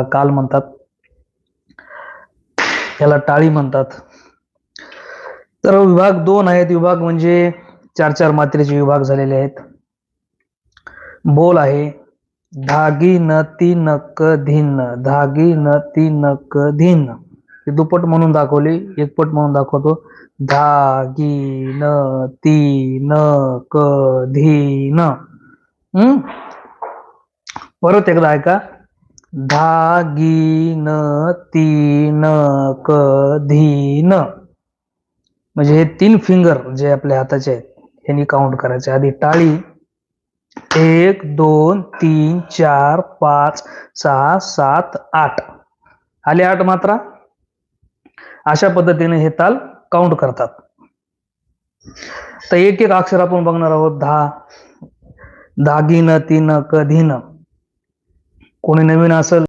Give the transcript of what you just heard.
काल म्हणतात, याला टाळी म्हणतात. तर विभाग 2 आहेत. विभाग म्हणजे 4-4 मात्रेचे विभाग झालेले आहेत. बोल आहे धागी न ती नक धिन्न, धागी न ती नक धिन्न. हे दुप्पट म्हणून दाखवली, एकपट म्हणून दाखवतो. धागी न ती नक धिन्न. परत एकदा ऐका. धागीन तीन कधीन. म्हणजे हे 3 फिंगर जे आपल्या हाताचे आहेत यांनी काउंट करायचे. आधी टाळी 1 2 3 4 5 6 7 8 आले 8 मात्रा. अशा पद्धतीने हे ताल काउंट करतात. तर एक एक अक्षर आपण बघणार आहोत. धागीन तीन कधीन. कोणी नवीन असेल